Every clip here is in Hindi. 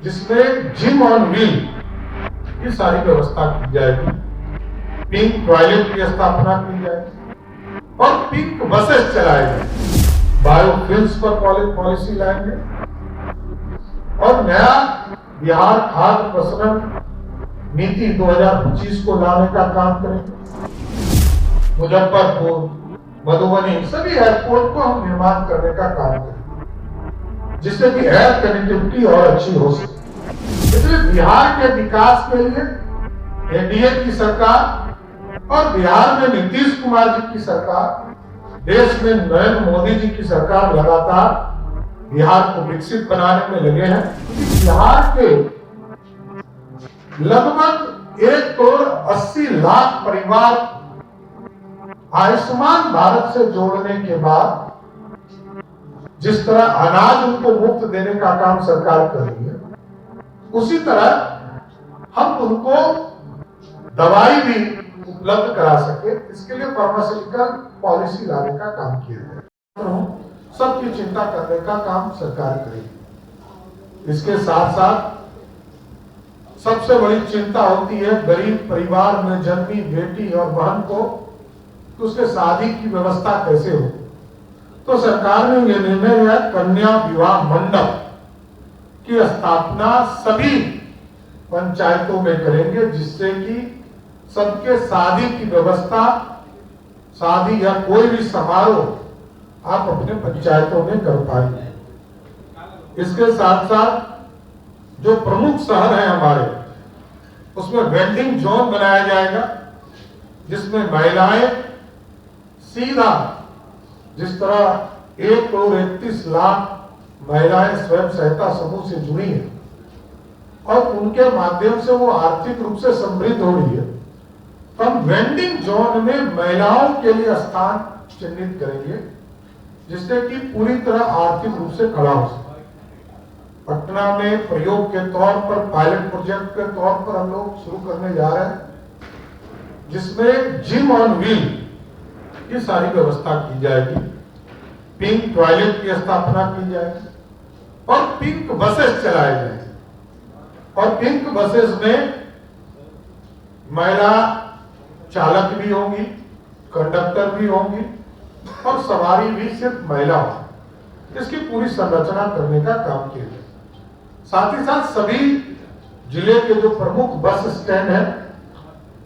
जिसमें जिम ऑन व्हील की सारी व्यवस्था की जाएगी, पिंक टॉयलेट की स्थापना की जाएगी और पिंक बसेस चलाए जाएंगे, बायोफ्यूल्स पर पॉलिसी लाएंगे और नया बिहार खाद्य प्रसंस्करण नीति 2025 को लाने का काम करेंगे। मुजफ्फरपुर, मधुबनी सभी एयरपोर्ट को हम निर्माण करने का काम करेंगे, जिससे कि एयर कनेक्टिविटी और अच्छी हो सके। इसलिए बिहार के विकास के लिए एनडीए की सरकार और बिहार में नीतीश कुमार जी की सरकार, देश में नरेंद्र मोदी जी की सरकार लगातार बिहार को विकसित बनाने में लगे हैं। बिहार के लगभग 1,80,00,000 परिवार आयुष्मान भारत से जोड़ने के बाद जिस तरह अनाज उनको मुफ्त देने का काम सरकार कर रही है, उसी तरह हम उनको दवाई भी उपलब्ध करा सके, इसके लिए फार्मास्यूटिकल पॉलिसी लाने का काम किया जाए। सबकी चिंता करने का काम सरकार करेगी। इसके साथ साथ सबसे बड़ी चिंता होती है गरीब परिवार में जन्मी बेटी और बहन को कि उसके शादी की व्यवस्था कैसे हो। तो सरकार ने यह निर्णय लिया, कन्या विवाह मंडप की स्थापना सभी पंचायतों में करेंगे, जिससे कि सबके शादी की व्यवस्था, शादी या कोई भी समारोह आप अपने पंचायतों में कर पाएंगे। इसके साथ साथ जो प्रमुख शहर है हमारे, उसमें वेंडिंग जोन बनाया जाएगा, जिसमें महिलाएं सीधा, जिस तरह 1,31,00,000 महिलाएं स्वयं सहायता समूह से जुड़ी हैं और उनके माध्यम से वो आर्थिक रूप से समृद्ध हो रही है, तो हम वेंडिंग जोन में महिलाओं के लिए स्थान चिन्हित करेंगे, जिससे कि पूरी तरह आर्थिक रूप से खड़ा हो सके। पटना में प्रयोग के तौर पर, पायलट प्रोजेक्ट के तौर पर हम लोग शुरू करने जा रहे हैं, जिसमें जिम ऑन व्हील की सारी व्यवस्था की जाएगी, पिंक टॉयलेट की स्थापना की जाएगी और पिंक बसेस चलाए जाएंगे और पिंक बसेस में महिला चालक भी होंगी, कंडक्टर भी होंगी और सवारी भी सिर्फ महिला होगी। इसकी पूरी संरचना करने का काम किया जाए। साथ ही साथ सभी जिले के जो प्रमुख बस स्टैंड है,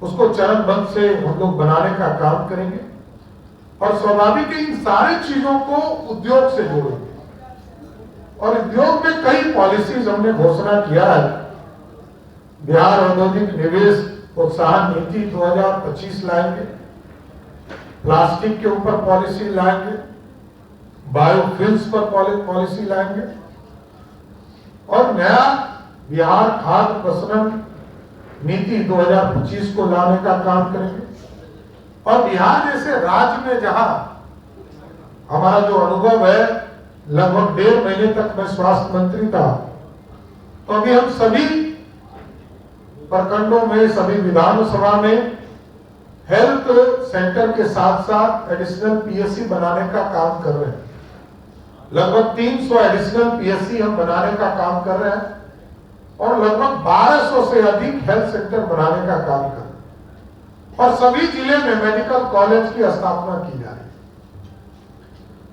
उसको चरणबद्ध से हम लोग बनाने का काम करेंगे और स्वाभाविक इन सारी चीजों को उद्योग से जोड़ेंगे और उद्योग में कई पॉलिसीज हमने घोषणा किया है। बिहार औद्योगिक निवेश प्रोत्साहन नीति 2025 लाएंगे, प्लास्टिक के ऊपर पॉलिसी लाएंगे, बायोफ्यूल्स पर पॉलिसी लाएंगे और नया बिहार खाद्य प्रसंस्करण नीति 2025 को लाने का काम करेंगे। और बिहार जैसे राज्य में जहां हमारा जो अनुभव है, लगभग 1.5 महीने तक मैं स्वास्थ्य मंत्री था, तो अभी हम सभी प्रखंडों में, सभी विधानसभा में हेल्थ सेंटर के साथ साथ एडिशनल पीएससी बनाने का काम कर रहे हैं। लगभग 300 एडिशनल पीएससी हम बनाने का काम कर रहे हैं और लगभग 1200 से अधिक हेल्थ सेंटर बनाने का काम कर रहे हैं और सभी जिले में मेडिकल कॉलेज की स्थापना की जा रही है।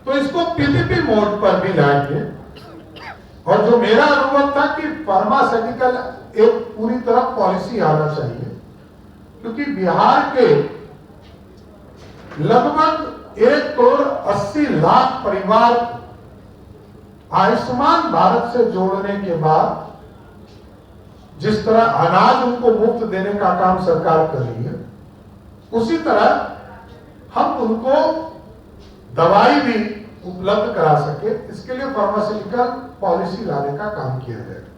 तो इसको पीपीपी मोड पर भी लाएंगे और जो मेरा अनुभव था कि फार्मास्यूटिकल एक पूरी तरह पॉलिसी आना चाहिए, क्योंकि बिहार के लगभग 1,80,00,000 परिवार आयुष्मान भारत से जोड़ने के बाद जिस तरह अनाज उनको मुफ्त देने का काम सरकार कर रही है, उसी तरह हम उनको दवाई भी उपलब्ध करा सके, इसके लिए फार्मास्यूटिकल पॉलिसी लाने का काम किया जाएगा।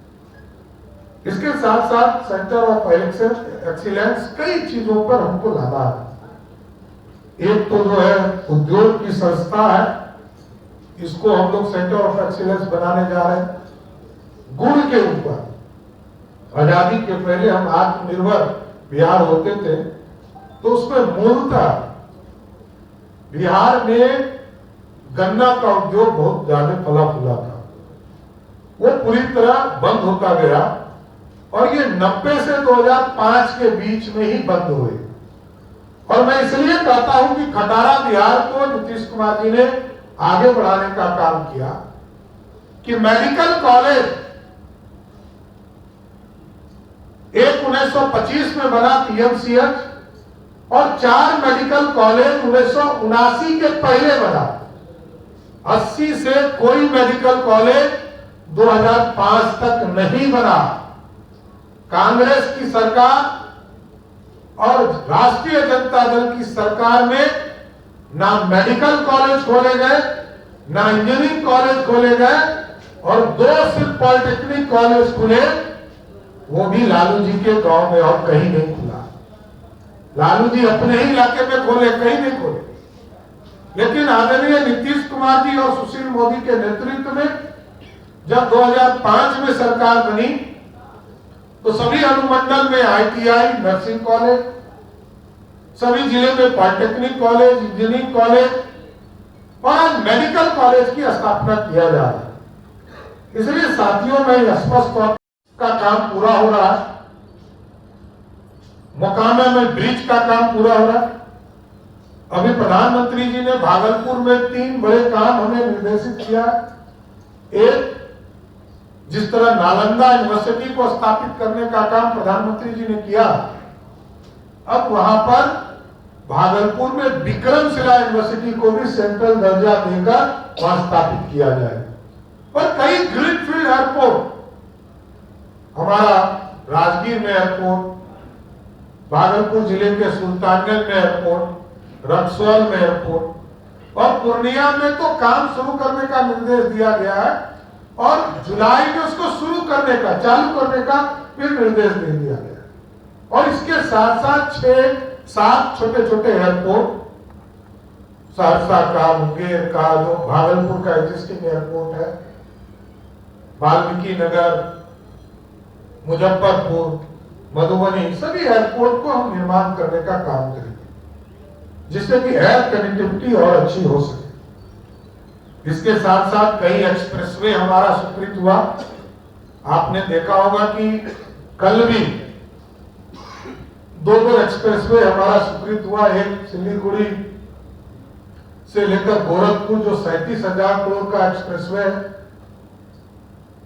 इसके साथ साथ सेंटर ऑफ एक्सीलेंस कई चीजों पर हमको लाना है। एक तो जो है उद्योग की संस्था है, इसको हम लोग सेंटर ऑफ एक्सीलेंस बनाने जा रहे हैं। गुड़ के ऊपर आजादी के पहले हम आत्मनिर्भर बिहार होते थे, तो उसमें मूलतः बिहार में गन्ना का उद्योग बहुत ज्यादा फला फूला था वो पूरी तरह बंद होता गया और ये 90 से 2005 के बीच में ही बंद हुए। और मैं इसलिए कहता हूं कि खटारा बिहार को नीतीश कुमार जी ने आगे बढ़ाने का काम किया कि मेडिकल कॉलेज एक 1925 में बना पीएमसीएच और 4 मेडिकल कॉलेज 1979 के पहले बना। 80 से कोई मेडिकल कॉलेज 2005 तक नहीं बना। कांग्रेस की सरकार और राष्ट्रीय जनता दल की सरकार में ना मेडिकल कॉलेज खोले गए, ना इंजीनियरिंग कॉलेज खोले गए और 2 सिर्फ पॉलिटेक्निक कॉलेज खुले, वो भी लालू जी के गांव में और कहीं नहीं खुला। लालू जी अपने ही इलाके में खोले, कहीं नहीं खोले। लेकिन आदरणीय नीतीश कुमार जी और सुशील मोदी के नेतृत्व में जब 2005 में सरकार बनी तो सभी अनुमंडल में आईटीआई, नर्सिंग कॉलेज, सभी जिले में पॉलिटेक्निक कॉलेज, इंजीनियरिंग कॉलेज और आज मेडिकल कॉलेज की स्थापना किया जा रहा है। इसलिए साथियों में स्पष्ट तौर का काम पूरा हो रहा है। मोकामा में ब्रिज का काम पूरा हो रहा है। अभी प्रधानमंत्री जी ने भागलपुर में 3 बड़े काम हमें निर्देशित किया। एक, जिस तरह नालंदा यूनिवर्सिटी को स्थापित करने का काम प्रधानमंत्री जी ने किया, अब वहां पर भागलपुर में विक्रमशिला यूनिवर्सिटी को भी सेंट्रल दर्जा देकर वहां स्थापित किया जाए। और कई ग्रीनफील्ड एयरपोर्ट, हमारा राजगीर में एयरपोर्ट, भागलपुर जिले के सुल्तानगंज में एयरपोर्ट, रक्सौल में एयरपोर्ट और पूर्णिया में तो काम शुरू करने का निर्देश दिया गया है और जुलाई में उसको शुरू करने का, चालू करने का फिर निर्देश दे दिया गया। और इसके साथ साथ 6-7 छोटे छोटे एयरपोर्ट, सहरसा का, मुंगेर का, जो भागलपुर का एग्जिस्टिंग एयरपोर्ट है, वाल्मीकि नगर, मुजफ्फरपुर, मधुबनी, सभी एयरपोर्ट को हम निर्माण करने का काम करेंगे जिससे कि एयर कनेक्टिविटी और अच्छी हो सके। इसके साथ साथ कई एक्सप्रेसवे हमारा स्वीकृत हुआ। आपने देखा होगा कि कल भी 2 एक्सप्रेसवे हमारा स्वीकृत हुआ। एक सिलीगुड़ी से लेकर गोरखपुर जो 37,000 करोड़ का एक्सप्रेसवे है,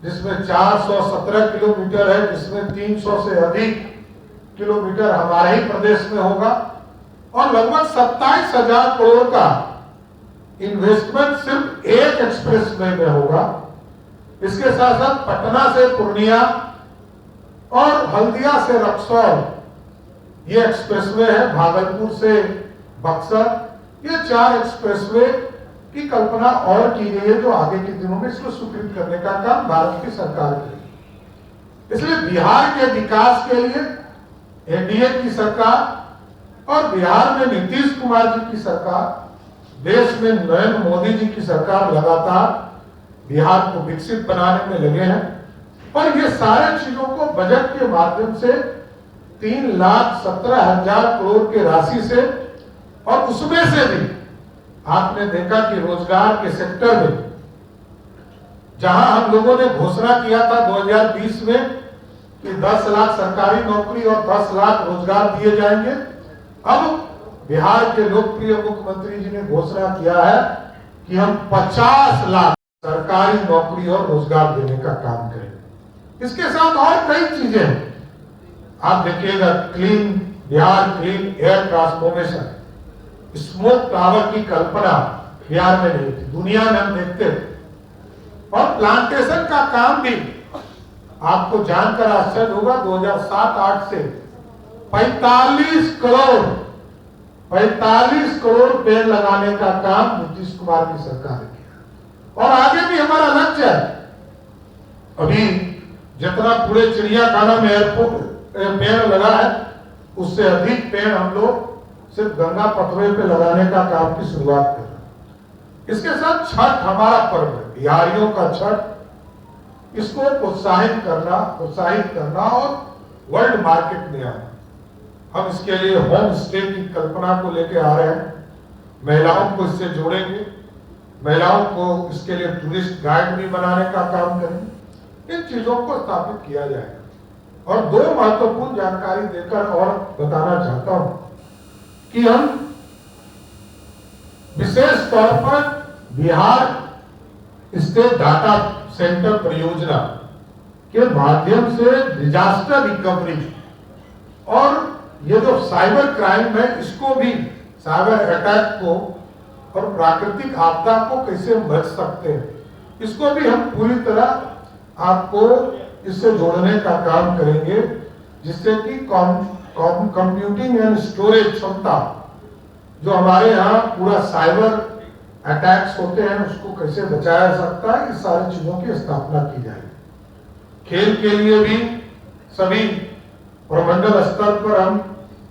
जिसमें 417 किलोमीटर है, जिसमें 300 से अधिक किलोमीटर हमारे ही प्रदेश में होगा और लगभग 27,000 करोड़ का इन्वेस्टमेंट सिर्फ एक एक्सप्रेसवे में होगा। इसके साथ साथ पटना से पूर्णिया और हल्दिया से रक्सौल ये एक्सप्रेसवे है, भागलपुर से बक्सर, ये 4 एक्सप्रेसवे की कल्पना और की गई है जो आगे के दिनों में इसको स्वीकृत करने का काम भारत की सरकार करेगी। इसलिए बिहार के विकास के लिए एनडीए की सरकार और बिहार में नीतीश कुमार जी की सरकार, देश में नरेंद्र मोदी जी की सरकार लगातार बिहार को विकसित बनाने में लगे हैं। और ये सारे चीजों को बजट के माध्यम से 3,17,000 करोड़ की राशि से, और उसमें से भी आपने देखा कि रोजगार के सेक्टर में जहां हम लोगों ने घोषणा किया था 2020 में कि 10 लाख सरकारी नौकरी और 10 लाख रोजगार दिए जाएंगे, अब बिहार के लोकप्रिय मुख्यमंत्री जी ने घोषणा किया है कि हम 50 लाख सरकारी नौकरी और रोजगार देने का काम करेंगे। इसके साथ और कई चीजें हैं। आप देखिएगा, clean Bihar, clean air transformation, smoke tower की कल्पना बिहार में नहीं थी, दुनिया में हम देखते थे। और प्लांटेशन का काम भी आपको जानकर आश्चर्य होगा, 2007-8 से 45 करोड़ पेड़ लगाने का काम नीतीश कुमार की सरकार ने किया। और आगे भी हमारा लक्ष्य है, अभी जितना पूरे चिड़ियाखाना में एयरपोर्ट पेड़ लगा है, उससे अधिक पेड़ हम लोग सिर्फ गंगा पथवे पे लगाने का काम की शुरुआत कर रहे हैं। इसके साथ छठ हमारा पर्व है, बिहारियों का छठ, इसको प्रोत्साहित करना और वर्ल्ड मार्केट में आना। हम इसके लिए होम स्टे की कल्पना को लेकर आ रहे हैं, महिलाओं को इससे जोड़ेंगे, महिलाओं को इसके लिए टूरिस्ट गाइड भी बनाने का काम करेंगे। इन चीजों को स्थापित किया जाएगा। और दो महत्वपूर्ण जानकारी देकर और बताना चाहता हूं कि हम विशेष तौर पर बिहार स्टेट डाटा सेंटर परियोजना के माध्यम से डिजास्टर रिकवरी और ये जो साइबर क्राइम है इसको भी, साइबर अटैक को और प्राकृतिक आपदा को कैसे बच सकते हैं, इसको भी हम पूरी तरह आपको इससे जोड़ने का काम करेंगे, जिससे कि कंप्यूटिंग एंड स्टोरेज क्षमता जो हमारे यहाँ पूरा साइबर अटैक्स होते हैं उसको कैसे बचाया जा सकता है, इस सारी चीजों की स्थापना की जाएगी। खेल के लिए भी सभी प्रमंडल स्तर पर हम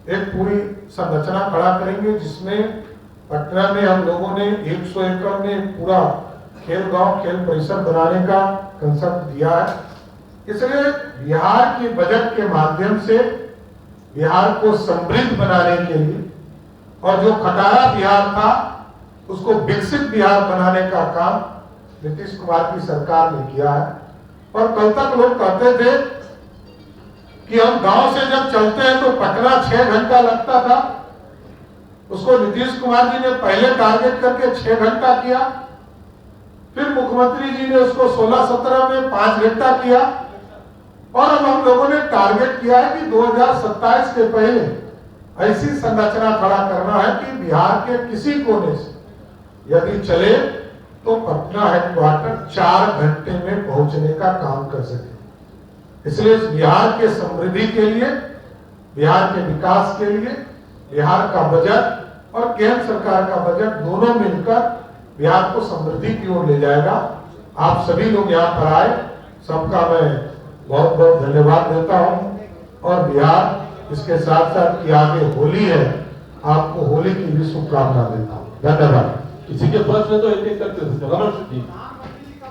एक पूरी संरचना खड़ा करेंगे, जिसमें पटना में हम लोगों ने 100 एकड़ में पूरा खेल गांव, खेल परिसर बनाने का कंसेप्ट दिया है। इसलिए बिहार के बजट के माध्यम से बिहार को समृद्ध बनाने के लिए और जो खटारा बिहार था उसको विकसित बिहार बनाने का काम नीतीश कुमार की सरकार ने किया है। और कल तक लोग कहते थे कि हम गांव से जब चलते हैं तो पटना 6 घंटा लगता था, उसको नीतीश कुमार जी ने पहले टारगेट करके 6 घंटा किया, फिर मुख्यमंत्री जी ने उसको 16-17 में 5 घंटा किया, और अब हम लोगों ने टारगेट किया है कि 2027 के पहले ऐसी संरचना खड़ा करना है कि बिहार के किसी कोने से यदि चले तो पटना हेडक्वार्टर 4 घंटे में पहुंचने का काम कर सके। इसलिए बिहार के समृद्धि के लिए, बिहार के विकास के लिए बिहार का बजट और केंद्र सरकार का बजट दोनों मिलकर बिहार को समृद्धि की ओर ले जाएगा। आप सभी लोग यहाँ पर आए, सबका मैं बहुत बहुत धन्यवाद देता हूँ। और बिहार इसके साथ साथ कि आगे होली है, आपको होली की भी शुभकामना देता हूँ। धन्यवाद। किसी के प्रश्न तो एक एक करके रमेश जी।